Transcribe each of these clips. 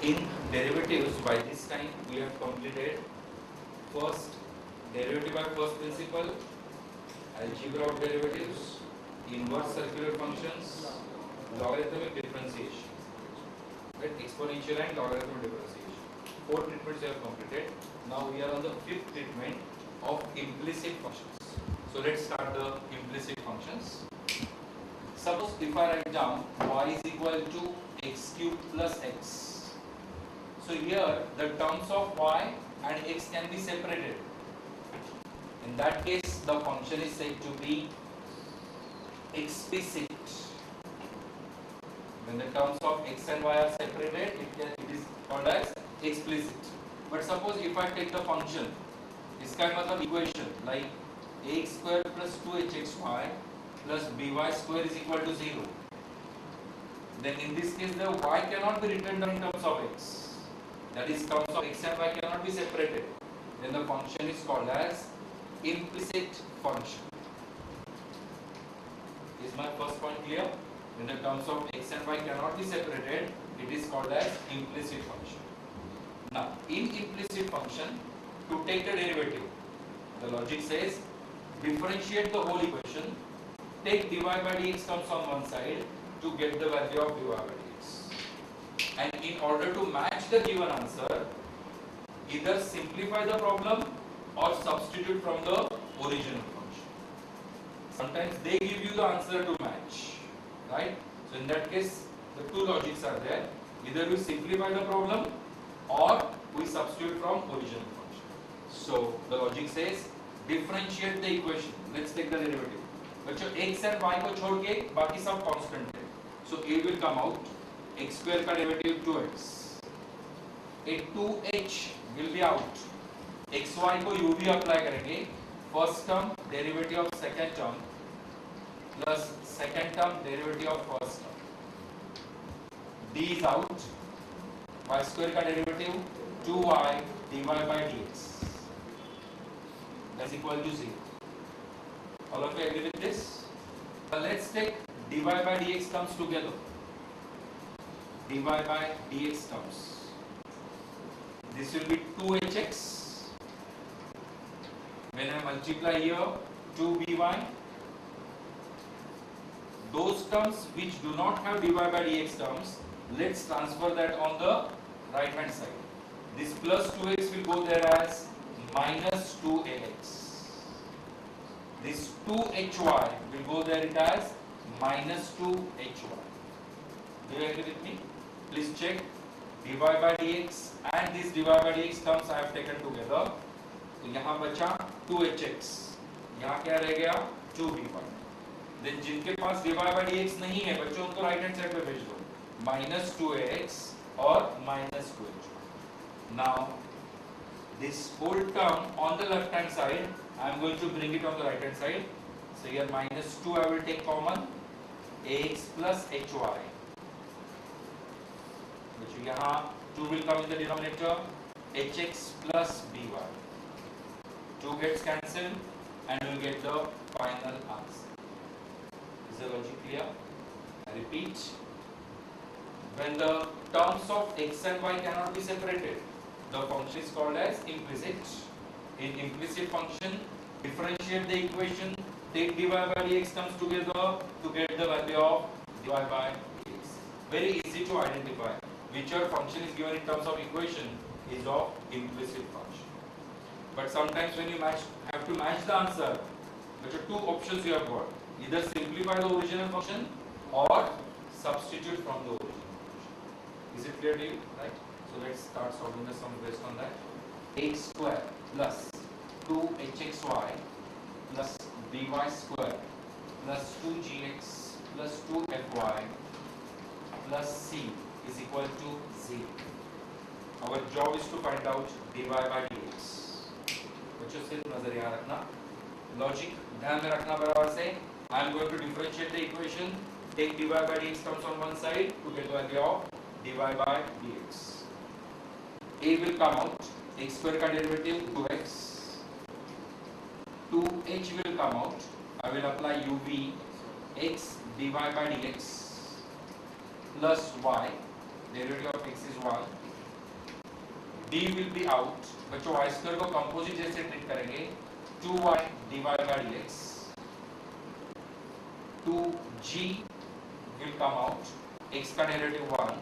In derivatives, by this time we have completed first derivative by first principle, algebra of derivatives, inverse circular functions, logarithmic differentiation, right? Exponential and logarithmic differentiation. 4 treatments we have completed. Now we are on the 5th treatment of implicit functions. So let's start the implicit functions. Suppose if I write down y is equal to x cube plus x. So here the terms of y and x can be separated. In that case, the function is said to be explicit. When the terms of x and y are separated, it is called as explicit. But suppose if I take the function, इसका मतलब equation like ax square plus 2hxy plus by square is equal to 0. Then in this case, the y cannot be written down in terms of x. That is, terms of x and y cannot be separated. Then the function is called as implicit function. Is my first point clear? When the terms of x and y cannot be separated, it is called as implicit function. Now, in implicit function, to take the derivative, the logic says differentiate the whole equation, take dy by dx terms on one side to get the value of dy by dx. And in order to match the given answer, either simplify the problem or substitute from the original function. Sometimes they give you the answer to match, right? So in that case, the two logics are there. Either we simplify the problem or we substitute from original function. So the logic says differentiate the equation. Let's take the derivative. बच्चों x and y को छोड़ के बाकी सब constant है. So a will come out. X square का derivative 2x. A 2h will be out. xy को u भी apply करेंगे. First term derivative of second term plus second term derivative of first term. D is out. Y square का derivative 2y dy by dx. That's equal to 0. All of you agree with this? Let's take dy by dx comes together. Dy by dx terms. This will be 2hx. When I multiply here 2by, those terms which do not have dy by dx terms, let's transfer that on the right hand side. This plus 2x will go there as minus 2ax. This 2hy will go there it as minus 2hy. Do you agree with me? Please check dy by dx and this dy by dx terms I have taken together. तो यहाँ बचा 2hx, यहाँ क्या रह गया 2by. Then जिनके पास dy by dx नहीं है बच्चों उनको राइट हैंड साइड पे भेज दो, minus 2ax और minus 2hy. Now this whole term on the left hand side I am going to bring it on the right hand side. So here minus 2 I will take common, ax plus hy. Which यहाँ 2 will come in the denominator, hx plus by. 2 gets cancelled and you will get the final answer. Is the logic clear? I repeat. When the terms of x and y cannot be separated, the function is called as implicit. In implicit function, differentiate the equation, take dy by dx terms together to get the value of dy by dx. Very easy to identify. Whichever function is given in terms of equation is of implicit function. But sometimes when you have to match the answer, there are two options you have got. Either simplify the original function or substitute from the original function. Is it clear to you? Right? So let's start solving the sum based on that. X square plus 2hxy plus by square plus 2gx plus 2fy plus c is equal to 0. Our job is to find out dy by dx. बच्चों सिर्फ नजर यहाँ रखना, logic ध्यान में रखना बराबर से. I am going to differentiate the equation, take dy by dx terms on one side to get the value of dy by dx. A will come out, x square का derivative 2x, 2h will come out. I will apply uv x dy by dx plus y, derivative of x is 1 d will be out. बच्चों y square को composite जैसे treat करेंगे. 2y divided by dx. 2g will come out. x का derivative 1.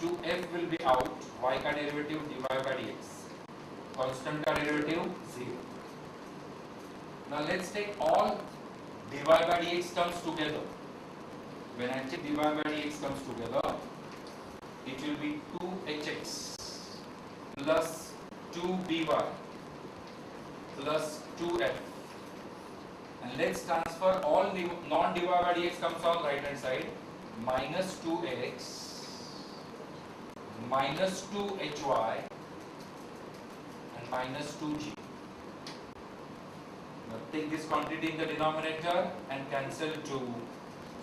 2f will be out. y का derivative divided by dx. Constant का derivative 0. Now let's take all dy by dx terms together. When I take dy by dx terms together, it will be 2hx plus 2by plus 2f. And let's transfer all non-dy by dx terms on right hand side. Minus 2ax minus 2hy and minus 2g. Now take this quantity in the denominator and cancel 2.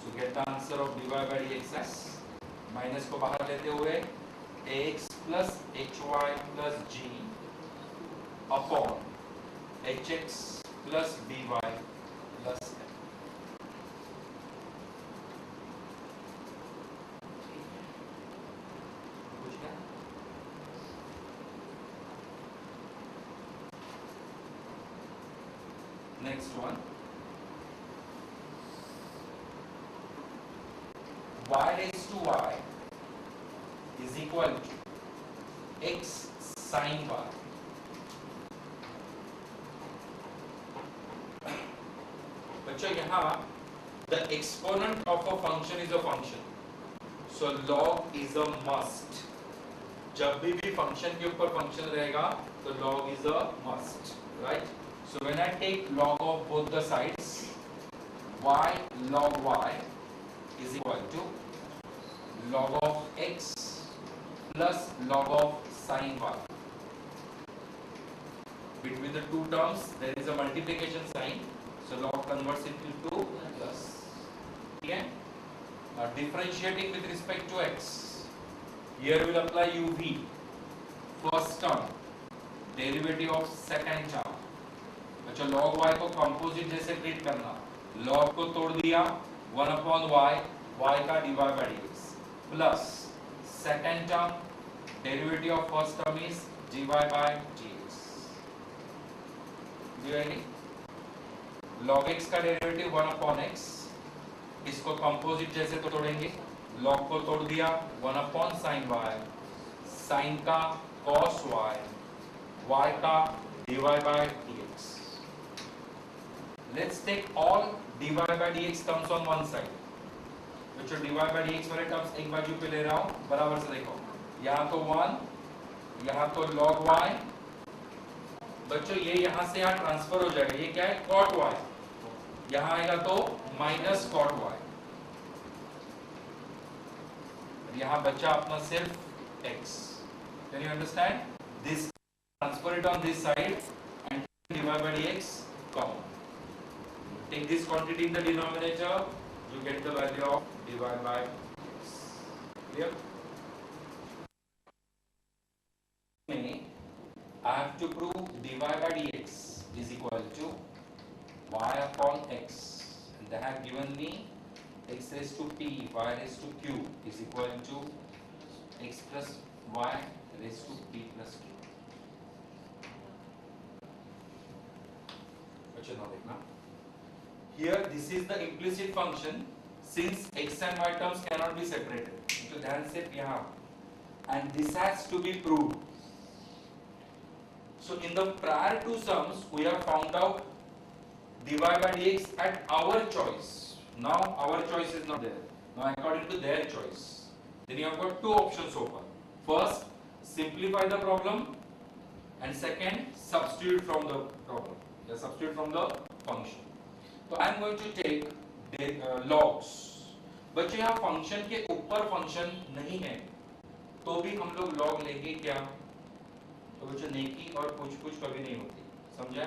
So get the answer of dy by dx as minus को बाहर लेते हुए ax plus hy plus g upon hx plus by plus f. Next one, y raised to y is equal to x sin y. बच्चों यहाँ the exponent of a function is a function, so log is a must. जब भी function के ऊपर function रहेगा तो log is a must, right? So when I take log of both the sides, y log y is equal to log of x plus log of sin y. Between the two terms there is a multiplication sign, so log converts into plus. Okay? Now differentiating with respect to x, here we will apply uv. First term, derivative of second term. अच्छा log y को composite जैसे treat करना. log को तोड़ दिया 1 upon y, y का dy by dx plus second term derivative of first term is dy by dx. log x का derivative 1 upon x, इसको कंपोजिट जैसे तोड़ेंगे. log को तोड़ दिया 1 upon sin y, sin का cos y, y का dy by dx. Let's take all dy by dx terms on one side. बच्चों dy by dx वाले टर्म्स एक बाजू पे ले रहा हूँ, बराबर से देखो. यहाँ तो 1, यहाँ तो log y. बच्चों ये यहाँ से यहाँ ट्रांसफर हो जाएगा. ये क्या है? cot y. यहाँ आएगा तो minus cot y. यहाँ बचा अपना सिर्फ x. Can you understand? This transfer it on this side and dy by dx common. Take this quantity in the denominator, you get the value of dy by x. Clear? I have to prove dy by dx is equal to y upon x, and they have given me x raised to p, y raised to q is equal to x plus y raised to p plus q. अच्छा now देखना. Here this is the implicit function, since x and y terms cannot be separated. तो ध्यान से यहाँ, and this has to be proved. So in the prior two sums we have found out dy by dx at our choice. Now our choice is not there. Now according to their choice. Then you have got two options open. First, simplify the problem, and second, substitute from the problem. Substitute from the function. तो I am going to take logs. बच्चों यहाँ function के ऊपर function नहीं है तो भी हम लोग log लेंगे क्या? तो बच्चों नेकी और पूछ कभी नहीं होती. समझा?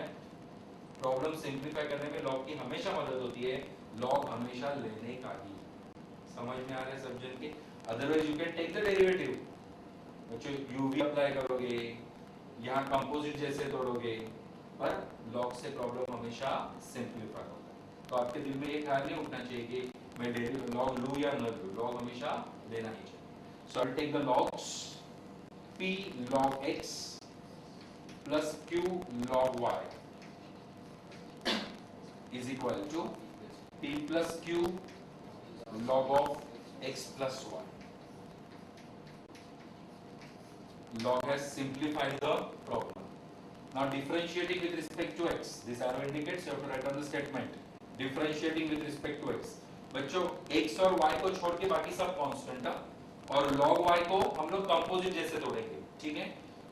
प्रॉब्लम सिंप्लीफाई करने में log की हमेशा मदद होती है. log हमेशा लेने का ही. समझ में आ रहा है सब जन के? Otherwise you can take the derivative. बच्चों u भी अप्लाई करोगे, यहाँ कंपोजिट जैसे तोड़ोगे, पर log से प्रॉब्लम हमेशा सिंप्लीफाई होगा. तो आपके दिल में ये ख्याल नहीं उठना चाहिए कि मैं log लूं या न लूं. log हमेशा लेना ही चाहिए. So I'll take the logs. p log x plus q log y is equal to p plus q log of x plus y. Log has simplified the problem. Now differentiating with respect to x, this arrow indicates you have to write down the statement. Differentiating with respect to x. बच्चों x और y को छोड़ के बाकी सब constant है और log y को हम लोग कंपोजिट जैसे तोड़ेंगे, ठीक है?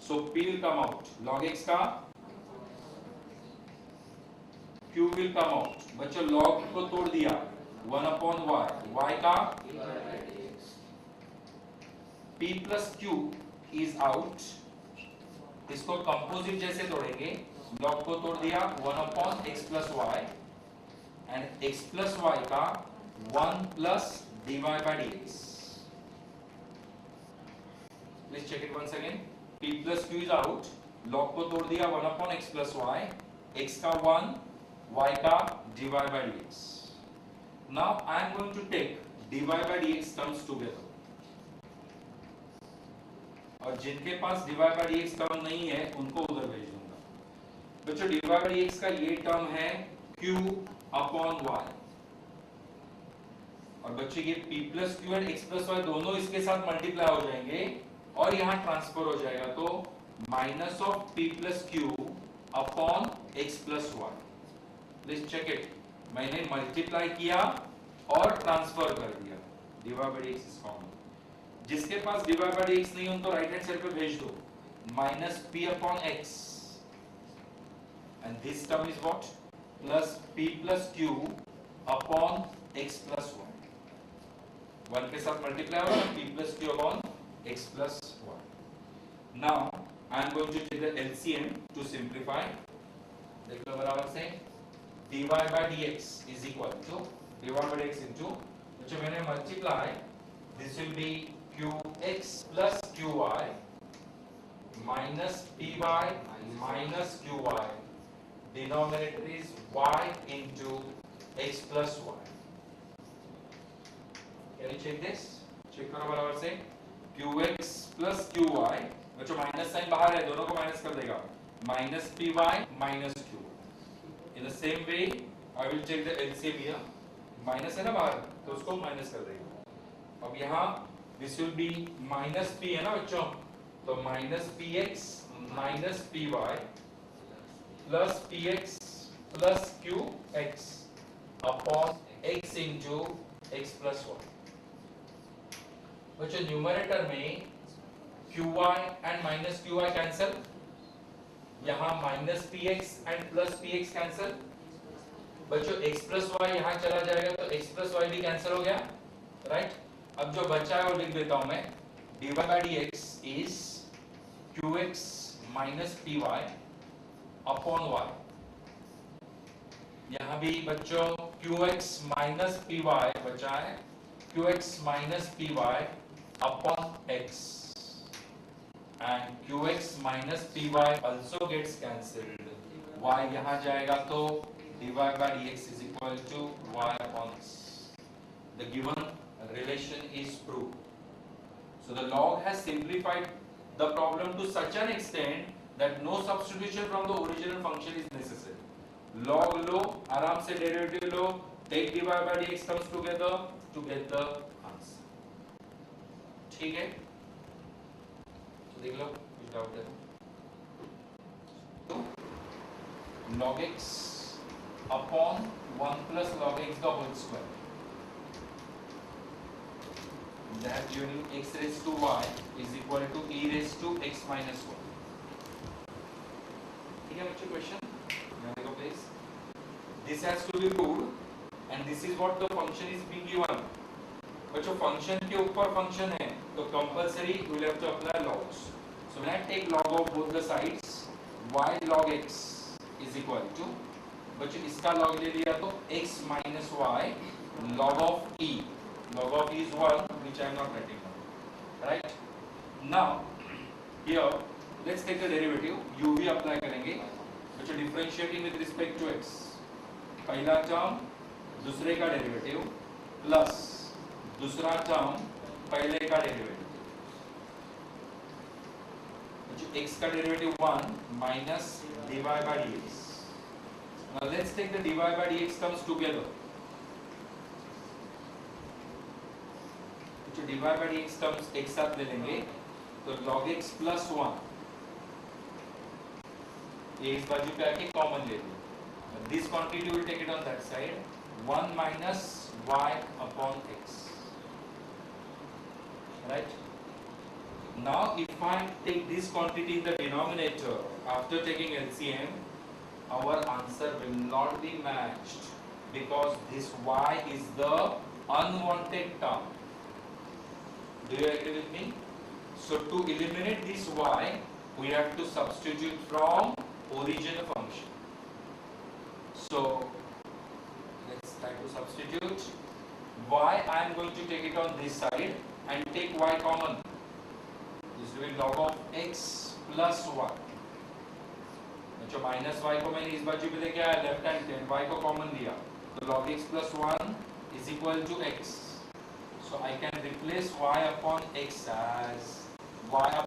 So p will come out. Log x का q will come out. बच्चों log को तोड़ दिया 1 upon y. y का p plus q is out. इसको कंपोजिट जैसे तोड़ेंगे. log को तोड़ दिया 1 upon x plus y and x plus y का 1 plus dy by dx. Please check it once again. p plus q is out. log को तोड़ दिया 1 upon x plus y. x का 1, y का dy by dx. Now I am going to take dy by dx terms together. और जिनके पास dy by dx term नहीं है उनको उधर भेज दूंगा. बच्चों dy by dx का ये टर्म है q upon y और बच्चों ये p plus q और x plus y दोनों इसके साथ मल्टीप्लाई हो जाएंगे और यहाँ ट्रांसफर हो जाएगा तो minus of p plus q upon x plus y. Please check it. मैंने मल्टीप्लाई किया और ट्रांसफर कर दिया. dy by dx is common. जिसके पास dy by dx नहीं उनको राइट हैंड साइड पे भेज दो. Minus p upon x and this term is what plus p plus q upon x plus y. 1 के साथ मल्टीप्लाई होगा p plus q upon x plus y. Now I am going to take the LCM to simplify. देख लो बराबर से dy by dx is equal to dy by dx into जो मैंने multiply this will be qx plus qy minus py minus qy. Denominator is y into x plus y. Can you check this? Check करो बराबर से qx plus qy. बच्चों minus sign बाहर है, दोनों को माइनस कर देगा. Minus py minus q. In the same way, I will check the LCM here. Minus है ना बाहर, तो उसको माइनस कर देगा. अब यहाँ this will be minus p है ना बच्चों, तो minus px minus py plus px plus qx upon x into x plus y. बच्चों न्यूमरेटर में qy and minus qy cancel, यहाँ minus px and plus px cancel. बच्चों x plus y यहाँ चला जाएगा तो x plus y भी cancel हो गया, राइट? अब जो बचा है वो लिख देता हूं मैं. dy by dx is qx minus py upon y. यहां भी बच्चों qx minus py बचा है. qx minus py upon x and qx minus py also gets cancelled. y यहां जाएगा तो dy by dx is equal to y upon x. The given relation is proved. So the log has simplified the problem to such an extent that no substitution from the original function is necessary. Log लो, आराम से derivative low, take dy by dx comes together to get the answer. ठीक है? तो देख लो कुछ doubt है तो log x upon 1 plus log x the whole square. That unit x raised to y is equal to e raised to x minus 1. ठीक है बच्चों क्वेश्चन यहाँ देखो please. This has to be proved and this is what the function is being given. बच्चों function के ऊपर function है तो compulsory we will have to apply logs. So when I take log of both the sides y log x is equal to बच्चों इसका log ले लिया तो x minus y log of e. Log of e is 1 which I am not writing down. Right? Now here let's take the derivative. u भी apply करेंगे. बच्चों differentiating with respect to x. पहला term दूसरे का derivative plus दूसरा term पहले का derivative. x का derivative 1 minus dy by dx. Now let's take the dy by dx terms together. जो dy by dx terms एक साथ ले लेंगे तो log x plus 1 ये इस बाजू पे आके कॉमन ले लो. This quantity will take it on that side. 1 minus y upon x. Right? Now if I take this quantity in the denominator after taking LCM, our answer will not be matched because this y is the unwanted term. Do you agree with me? So to eliminate this y, we have to substitute from original function. So let's try to substitute. Y I am going to take it on this side and take y common. This will be log of x plus 1. जो minus y को मैंने इस बाजू पे लेके आया left hand side y को common लिया तो log x plus 1 is equal to x. So I can replace y upon x as y